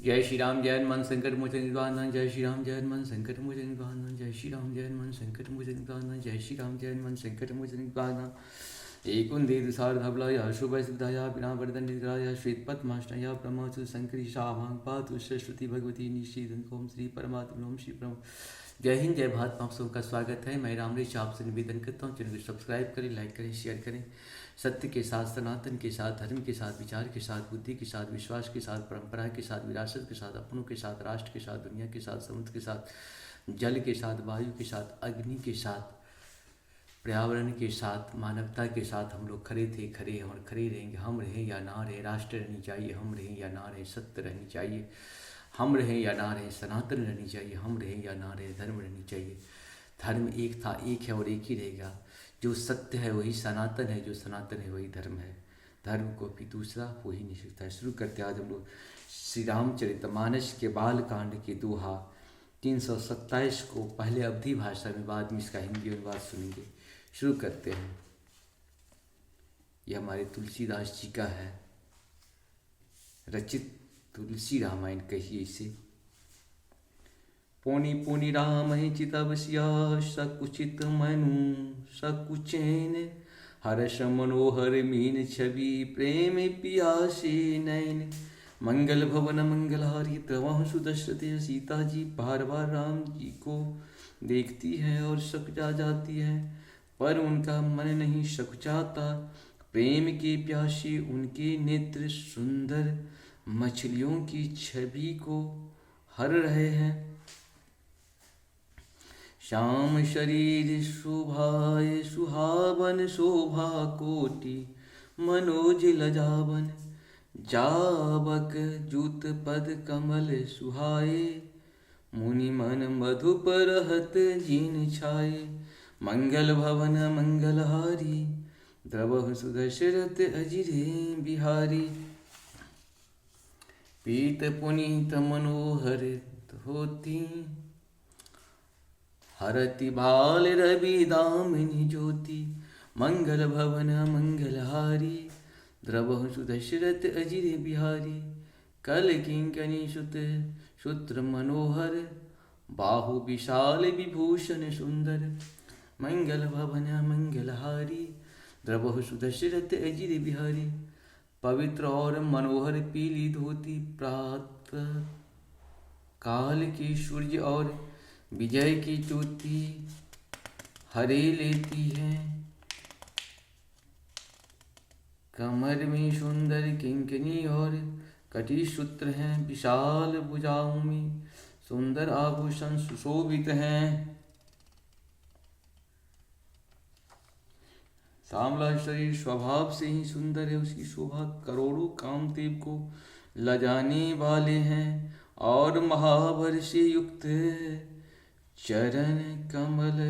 जय श्री राम जय हनुमान संकट मोचन निवारण जय श्री राम जय हनुमान संकट मोचन निवारण जय श्री राम जय हनुमान संकट मोचन निवारण जय श्री राम जय हनुमान संकट मोचन निवारण एकुंदे दुसार धवलाया शुभ सिद्धाया बिना वर्धन निद्राया श्वेत पद्माष्टया ब्रह्मसु शंकरी शाभांग पातु सरस्वती भगवती निशीदन ओम श्री परमात्मा ओम श्री परम। जय हिंद जय भारत, आप सबका स्वागत है। मैं रामरेश आपसे निवेदन करता हूँ, चैनल को सब्सक्राइब करें, लाइक करें, शेयर करें। सत्य के साथ, सनातन के साथ, धर्म के साथ, विचार के साथ, बुद्धि के साथ, विश्वास के साथ, परंपरा के साथ, विरासत के साथ, अपनों के साथ, राष्ट्र के साथ, दुनिया के साथ, समुद्र के साथ, जल के साथ, वायु के साथ, अग्नि के साथ, पर्यावरण के साथ, मानवता के साथ हम लोग खड़े थे, खड़े हैं और खड़े रहेंगे। हम रहें या ना रहें, राष्ट्र रहनी चाहिए, हम रहें या ना रहें, सत्य रहनी चाहिए, हम रहें या ना रहें, सनातन रहनी चाहिए, हम रहें या ना रहें, धर्म रहनी चाहिए। धर्म एक था, एक है और एक ही रहेगा। जो सत्य है वही सनातन है, जो सनातन है वही धर्म है। धर्म को भी दूसरा हो ही नहीं सकता है। शुरू करते आज हम लोग श्री रामचरितमानस के बाल कांड के दोहा 327 को पहले अवधी भाषा में, बाद में इसका हिंदी अनुवाद सुनेंगे। शुरू करते हैं। यह हमारे तुलसीदास जी का है रचित तुलसी रामायण कहिए इसे। पुनि पुनि राम चितवसिया सकुचित मनु सकुचैन हर्ष मनोहर मीन छवि प्रेम पियासे नैन। मंगल भवन मंगलहारी प्रवाह सुदशरथ सीता जी बार बार राम जी को देखती है और सकुचा जाती है, पर उनका मन नहीं सकुचाता। प्रेम के प्यासे उनके नेत्र सुंदर मछलियों की छवि को हर रहे हैं। श्याम शरीर शोभाए सुहावन शोभा कोटि मनोज लजावन। जावक जूत पद कमल सुहाए मुनि मन मधुप रहत जीन छाए। मंगल भवन मंगलहारी द्रवहु सुदशरथ अजिरे बिहारी। पीत पुनीत मनोहर होती हरति भाल रवि दामिनी ज्योति। मंगल भवन मंगलहारी द्रवहु सुदशरथ अजिरे बिहारी। कल किंकनी सुत सूत्र मनोहर बाहु विशाल विभूषण सुंदर। मंगल भवन मंगलहारी द्रवहु सुदशरथ अजिरे बिहारी। पवित्र और मनोहर पीली धोती प्रातः काल की सूर्य और विजय की ज्योति हरे लेती है। कमर में सुंदर किंकनी और कटी सूत्र हैं। विशाल भुजाओं में सुंदर आभूषण सुशोभित हैं। सांवला शरीर स्वभाव से ही सुंदर है, उसकी शोभा करोड़ों कामदेव को लजाने वाले हैं। और महाभर से युक्त चरण कमल